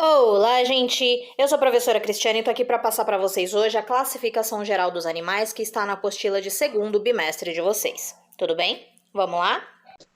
Olá, gente! Eu sou a professora Cristiane e tô aqui para passar para vocês hoje a classificação geral dos animais que está na apostila de segundo bimestre de vocês. Tudo bem? Vamos lá?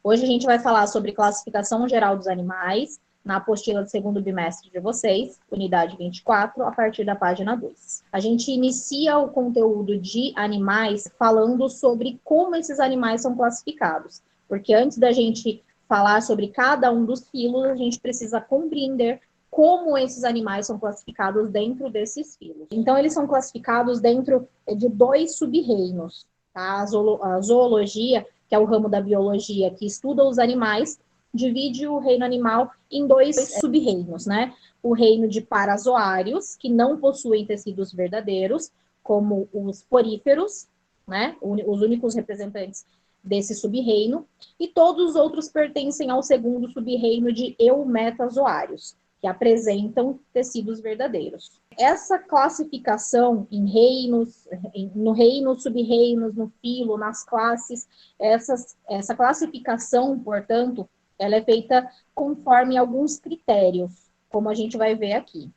Hoje a gente vai falar sobre classificação geral dos animais, na apostila do segundo bimestre de vocês, unidade 24, a partir da página 2. A gente inicia o conteúdo de animais falando sobre como esses animais são classificados, porque antes da gente falar sobre cada um dos filos, a gente precisa compreender como esses animais são classificados dentro desses filos. Então, eles são classificados dentro de dois sub-reinos. Tá? A zoologia, que é o ramo da biologia que estuda os animais, divide o reino animal em dois sub-reinos, né? O reino de parazoários, que não possuem tecidos verdadeiros, como os poríferos, né? Os únicos representantes desse sub-reino, e todos os outros pertencem ao segundo sub-reino de eumetazoários, que apresentam tecidos verdadeiros. Essa classificação em reinos, no reino, sub-reinos, no filo, nas classes, essa classificação, portanto, ela é feita conforme alguns critérios, como a gente vai ver aqui.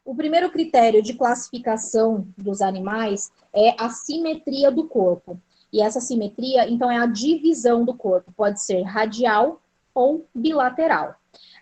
O primeiro critério de classificação dos animais é a simetria do corpo. E essa simetria, então, é a divisão do corpo. Pode ser radial ou bilateral.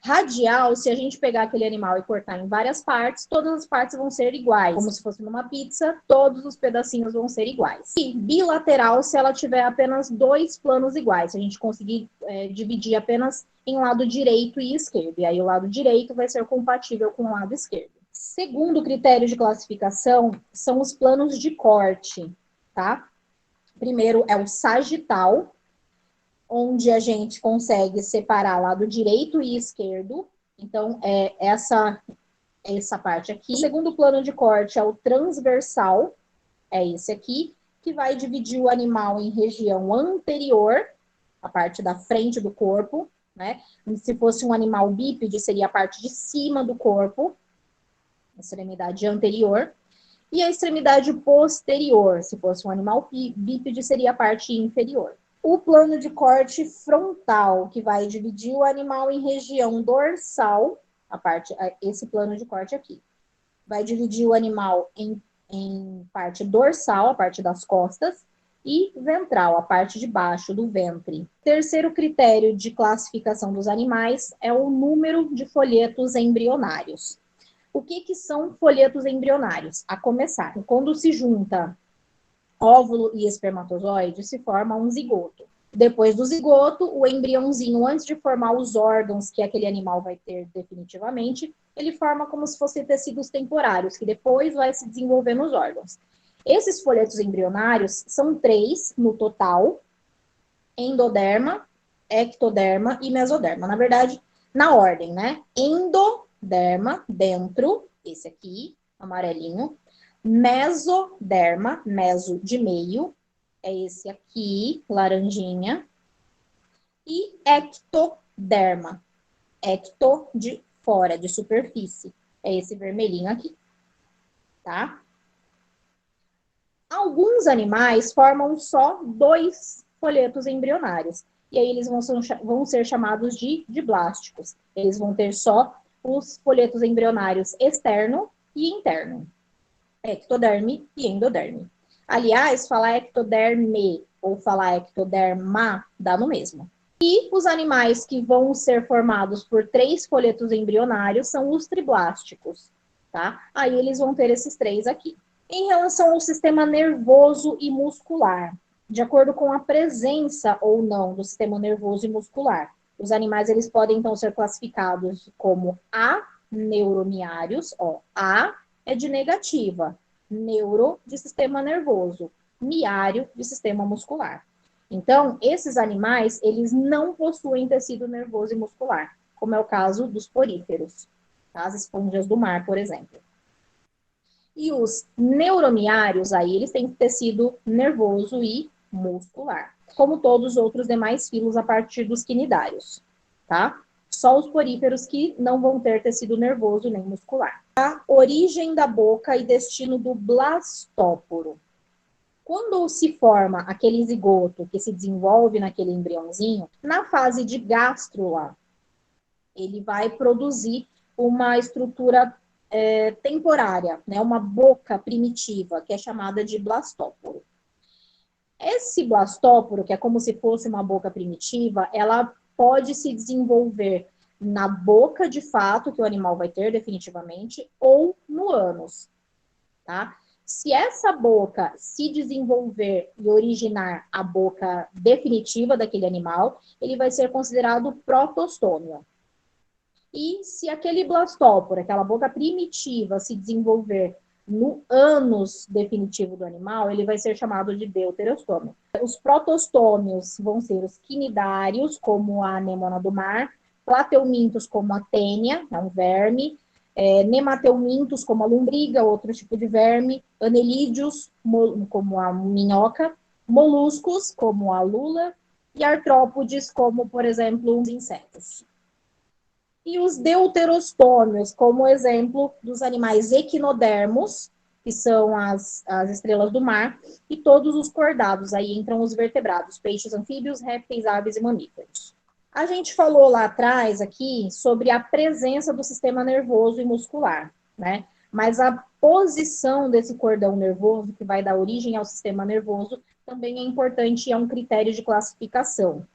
Radial, se a gente pegar aquele animal e cortar em várias partes, todas as partes vão ser iguais. Como se fosse numa pizza, todos os pedacinhos vão ser iguais. E bilateral, se ela tiver apenas dois planos iguais. Se a gente conseguir dividir apenas em lado direito e esquerdo. E aí o lado direito vai ser compatível com o lado esquerdo. Segundo critério de classificação são os planos de corte, tá? Primeiro é o sagital, onde a gente consegue separar lado direito e esquerdo. Então, é essa parte aqui. O segundo plano de corte é o transversal, é esse aqui, que vai dividir o animal em região anterior, a parte da frente do corpo, né? Se fosse um animal bípede, seria a parte de cima do corpo, a extremidade anterior. E a extremidade posterior, se fosse um animal bípede, seria a parte inferior. O plano de corte frontal, que vai dividir o animal em região dorsal, esse plano de corte aqui. Vai dividir o animal em parte dorsal, a parte das costas, e ventral, a parte de baixo do ventre. Terceiro critério de classificação dos animais é o número de folhetos embrionários. O que são folhetos embrionários? A começar, quando se junta óvulo e espermatozoide, se forma um zigoto. Depois do zigoto, o embriãozinho, antes de formar os órgãos que aquele animal vai ter definitivamente, ele forma como se fossem tecidos temporários, que depois vai se desenvolver nos órgãos. Esses folhetos embrionários são 3 no total: endoderma, ectoderma e mesoderma. Na verdade, na ordem, né? Endoderma, dentro, esse aqui, amarelinho. Mesoderma, meso de meio, é esse aqui, laranjinha. E ectoderma, ecto de fora, de superfície, é esse vermelhinho aqui, tá? Alguns animais formam só 2 folhetos embrionários. E aí eles vão ser chamados de diblásticos. Eles vão ter só os folhetos embrionários externo e interno. Ectoderme e endoderme. Aliás, falar ectoderme ou falar ectoderma dá no mesmo. E os animais que vão ser formados por 3 folhetos embrionários são os triblásticos, tá? Aí eles vão ter esses 3 aqui. Em relação ao sistema nervoso e muscular, de acordo com a presença ou não do sistema nervoso e muscular, os animais eles podem então ser classificados como aneuroniários, ó, A é de negativa, neuro de sistema nervoso, miário de sistema muscular. Então, esses animais, eles não possuem tecido nervoso e muscular, como é o caso dos poríferos, tá? As esponjas do mar, por exemplo. E os neuroniários, aí, eles têm tecido nervoso e muscular, como todos os outros demais filos a partir dos quinidários, tá? Só os poríferos que não vão ter tecido nervoso nem muscular. A origem da boca e destino do blastóporo. Quando se forma aquele zigoto que se desenvolve naquele embriãozinho, na fase de gástrula, ele vai produzir uma estrutura temporária, né? Uma boca primitiva, que é chamada de blastóporo. Esse blastóporo, que é como se fosse uma boca primitiva, ela pode se desenvolver na boca de fato, que o animal vai ter definitivamente, ou no ânus, tá? Se essa boca se desenvolver e originar a boca definitiva daquele animal, ele vai ser considerado protostômio. E se aquele blastóporo, aquela boca primitiva, se desenvolver no ânus definitivo do animal, ele vai ser chamado de deuterostômio. Os protostômios vão ser os quinidários, como a anemona do mar, plateumintos, como a tênia, é um verme, nemateumintos, como a lombriga, outro tipo de verme, anelídeos, como a minhoca, moluscos, como a lula, e artrópodes, como, por exemplo, os insetos. E os deuterostômios, como exemplo dos animais equinodermos, que são as estrelas do mar, e todos os cordados, aí entram os vertebrados, peixes, anfíbios, répteis, aves e mamíferos. A gente falou lá atrás aqui sobre a presença do sistema nervoso e muscular, né? Mas a posição desse cordão nervoso, que vai dar origem ao sistema nervoso, também é importante e é um critério de classificação.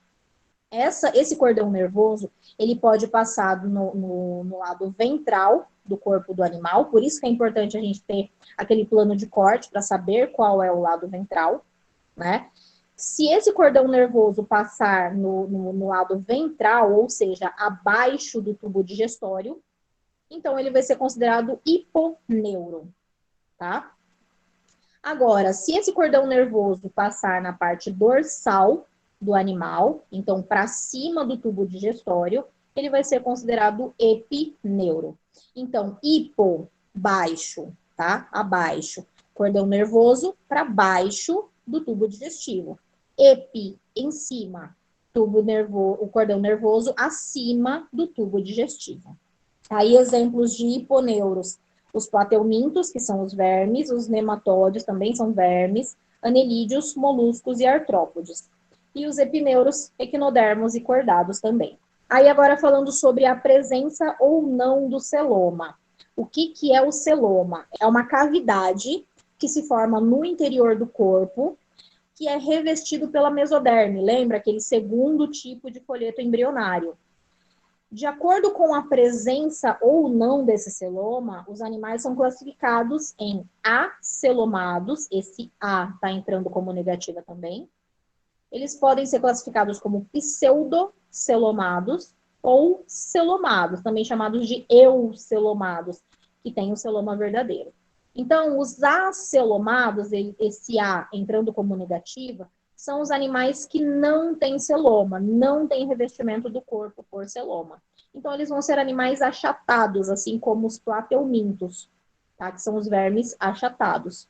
Esse cordão nervoso, ele pode passar no lado ventral do corpo do animal, por isso que é importante a gente ter aquele plano de corte para saber qual é o lado ventral, né? Se esse cordão nervoso passar no lado ventral, ou seja, abaixo do tubo digestório, então ele vai ser considerado hiponeuro, tá? Agora, se esse cordão nervoso passar na parte dorsal do animal, então para cima do tubo digestório, ele vai ser considerado epineuro. Então, hipo, baixo, tá? Abaixo. Cordão nervoso para baixo do tubo digestivo. Epi, em cima. O cordão nervoso acima do tubo digestivo. Aí, exemplos de hiponeuros. Os plateumintos, que são os vermes, os nematóides também são vermes, anelídeos, moluscos e artrópodes. E os epineuros, equinodermos e cordados também. Aí agora falando sobre a presença ou não do celoma. O que é o celoma? É uma cavidade que se forma no interior do corpo, que é revestido pela mesoderme. Lembra aquele segundo tipo de folheto embrionário? De acordo com a presença ou não desse celoma, os animais são classificados em acelomados, esse A está entrando como negativa também. Eles podem ser classificados como pseudocelomados ou celomados, também chamados de eucelomados, que tem o celoma verdadeiro. Então, os acelomados, esse A entrando como negativa, são os animais que não têm celoma, não têm revestimento do corpo por celoma. Então, eles vão ser animais achatados, assim como os plateumintos, tá? Que são os vermes achatados.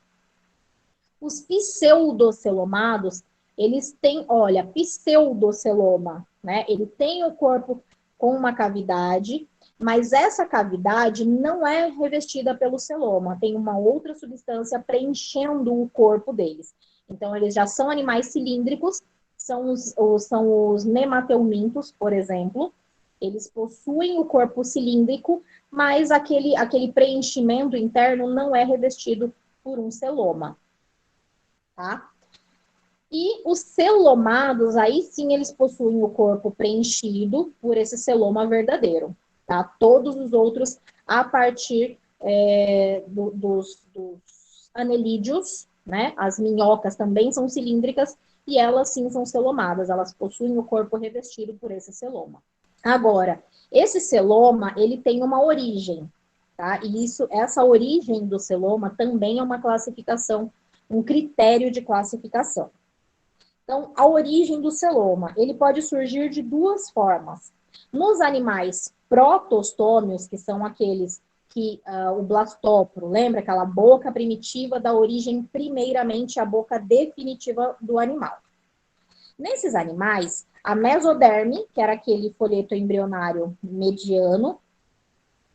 Os pseudocelomados, eles têm, olha, pseudoceloma, né? Ele tem o corpo com uma cavidade, mas essa cavidade não é revestida pelo celoma, tem uma outra substância preenchendo o corpo deles. Então, eles já são animais cilíndricos, são os nemateumintos, por exemplo. Eles possuem o corpo cilíndrico, mas aquele preenchimento interno não é revestido por um celoma, tá? E os celomados, aí sim, eles possuem o corpo preenchido por esse celoma verdadeiro, tá? Todos os outros, a partir dos anelídeos, né? As minhocas também são cilíndricas e elas sim são celomadas, elas possuem o corpo revestido por esse celoma. Agora, esse celoma, ele tem uma origem, tá? E essa origem do celoma também é uma classificação, um critério de classificação. Então, a origem do celoma, ele pode surgir de duas formas. Nos animais protostômios, que são aqueles que o blastóporo, lembra aquela boca primitiva da origem primeiramente à boca definitiva do animal. Nesses animais, a mesoderme, que era aquele folheto embrionário mediano,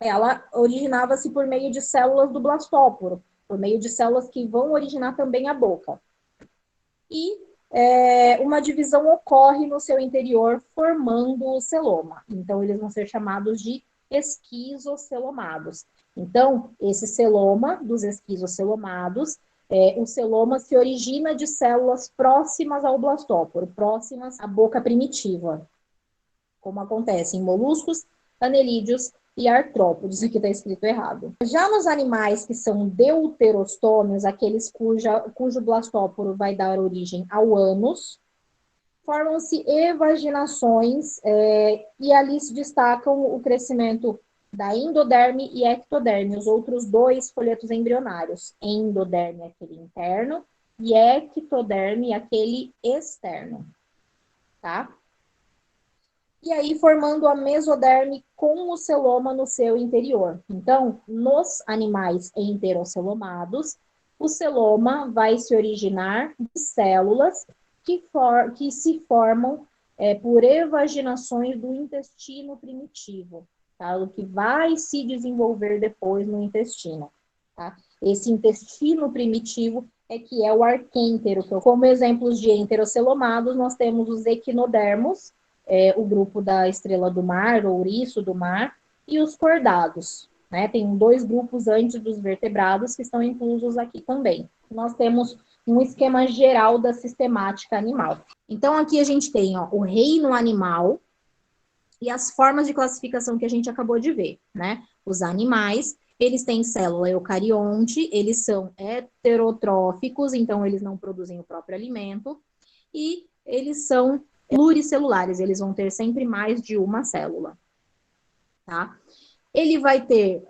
ela originava-se por meio de células do blastóporo, por meio de células que vão originar também a boca. E uma divisão ocorre no seu interior, formando o celoma. Então, eles vão ser chamados de esquizocelomados. Então, esse celoma dos esquizocelomados, o celoma se origina de células próximas ao blastóporo, próximas à boca primitiva, como acontece em moluscos, anelídeos e artrópodes, aqui está escrito errado. Já nos animais que são deuterostômios, aqueles cujo blastóporo vai dar origem ao ânus, formam-se evaginações e ali se destacam o crescimento da endoderme e ectoderme, os outros dois folhetos embrionários. Endoderme, aquele interno, e ectoderme, aquele externo. Tá? E aí formando a mesoderme com o celoma no seu interior. Então, nos animais enterocelomados, o celoma vai se originar de células que se formam por evaginações do intestino primitivo, tá? O que vai se desenvolver depois no intestino. Tá? Esse intestino primitivo é que é o arquêntero. Como exemplos de enterocelomados, nós temos os equinodermos, o grupo da estrela do mar, ouriço do mar, e os cordados. Né? Tem dois grupos antes dos vertebrados que estão inclusos aqui também. Nós temos um esquema geral da sistemática animal. Então, aqui a gente tem o reino animal e as formas de classificação que a gente acabou de ver. Né? Os animais, eles têm célula eucarionte, eles são heterotróficos, então eles não produzem o próprio alimento, e eles são pluricelulares, eles vão ter sempre mais de uma célula, tá? Ele vai ter,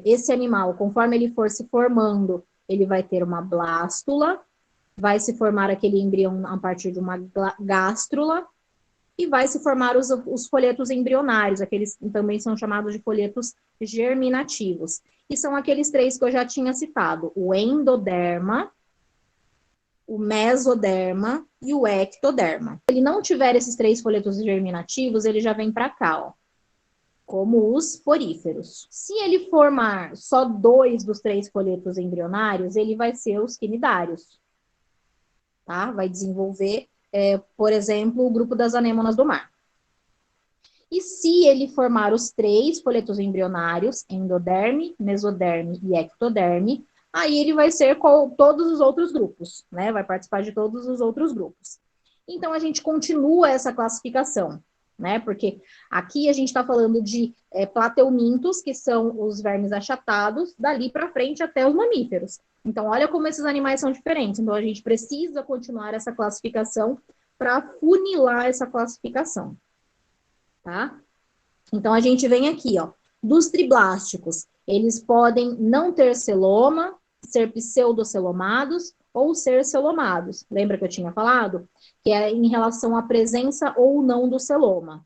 esse animal, conforme ele for se formando, ele vai ter uma blástula, vai se formar aquele embrião a partir de uma gástrula, e vai se formar os folhetos embrionários, aqueles também são chamados de folhetos germinativos, e são aqueles três que eu já tinha citado, o endoderma, o mesoderma e o ectoderma. Se ele não tiver esses três folhetos germinativos, ele já vem para cá, ó, como os poríferos. Se ele formar só 2 dos 3 folhetos embrionários, ele vai ser os quinidários. Tá? Vai desenvolver, por exemplo, o grupo das anêmonas do mar. E se ele formar os 3 folhetos embrionários, endoderme, mesoderme e ectoderme, aí ele vai ser com todos os outros grupos, né? Vai participar de todos os outros grupos. Então, a gente continua essa classificação, né? Porque aqui a gente está falando de plateumintos, que são os vermes achatados, dali para frente até os mamíferos. Então, olha como esses animais são diferentes. Então, a gente precisa continuar essa classificação para funilar essa classificação, tá? Então, a gente vem aqui, ó, dos triblásticos. Eles podem não ter celoma, ser pseudocelomados ou ser celomados. Lembra que eu tinha falado? Que é em relação à presença ou não do celoma.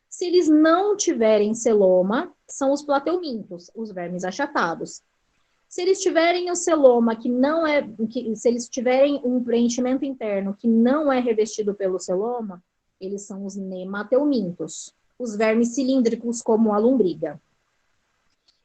Se eles não tiverem celoma, são os plateumintos, os vermes achatados. Se eles tiverem o celoma que não é, se eles tiverem um preenchimento interno que não é revestido pelo celoma, eles são os nemateumintos, os vermes cilíndricos como a lombriga.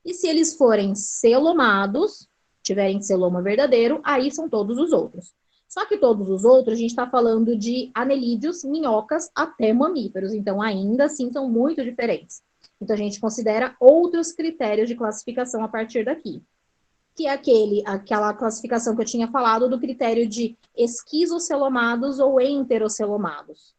E se eles forem celomados, tiverem celoma verdadeiro, aí são todos os outros. Só que todos os outros, a gente está falando de anelídeos, minhocas, até mamíferos. Então, ainda assim, são muito diferentes. Então, a gente considera outros critérios de classificação a partir daqui. Que é aquela classificação que eu tinha falado do critério de esquizocelomados ou enterocelomados.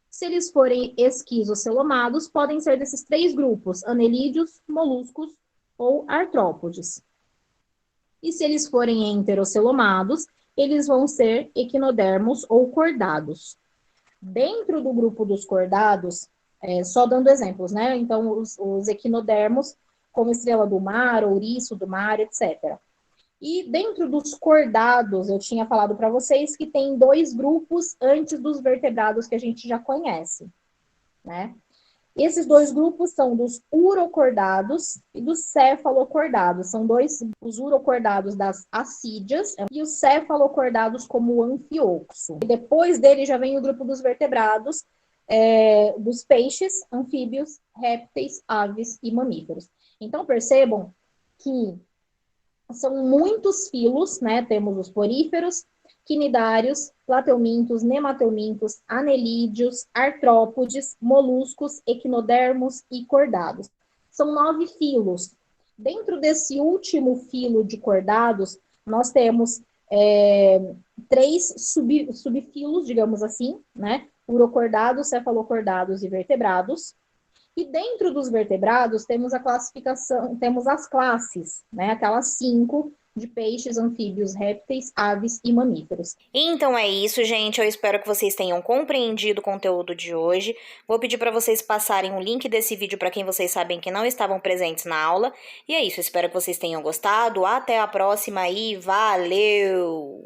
Se eles forem esquizocelomados, podem ser desses 3 grupos, anelídeos, moluscos ou artrópodes. E se eles forem enterocelomados, eles vão ser equinodermos ou cordados. Dentro do grupo dos cordados, só dando exemplos, né? Então, os equinodermos, como estrela do mar, ouriço do mar, etc. E dentro dos cordados, eu tinha falado para vocês que tem 2 grupos antes dos vertebrados que a gente já conhece, né? Esses 2 grupos são dos urocordados e dos cefalocordados. São os urocordados das assídeas e os cefalocordados como o anfioxo. E depois dele já vem o grupo dos vertebrados, dos peixes, anfíbios, répteis, aves e mamíferos. Então, percebam que são muitos filos, né? Temos os poríferos, quinidários, plateumintos, nemateumintos, anelídeos, artrópodes, moluscos, equinodermos e cordados. são 9 filos. Dentro desse último filo de cordados, nós temos 3 subfilos, digamos assim, né? Urocordados, cefalocordados e vertebrados. E dentro dos vertebrados temos a classificação, temos as classes, né? Aquelas 5 de peixes, anfíbios, répteis, aves e mamíferos. Então é isso, gente. Eu espero que vocês tenham compreendido o conteúdo de hoje. Vou pedir para vocês passarem o link desse vídeo para quem vocês sabem que não estavam presentes na aula. E é isso, espero que vocês tenham gostado. Até a próxima e valeu!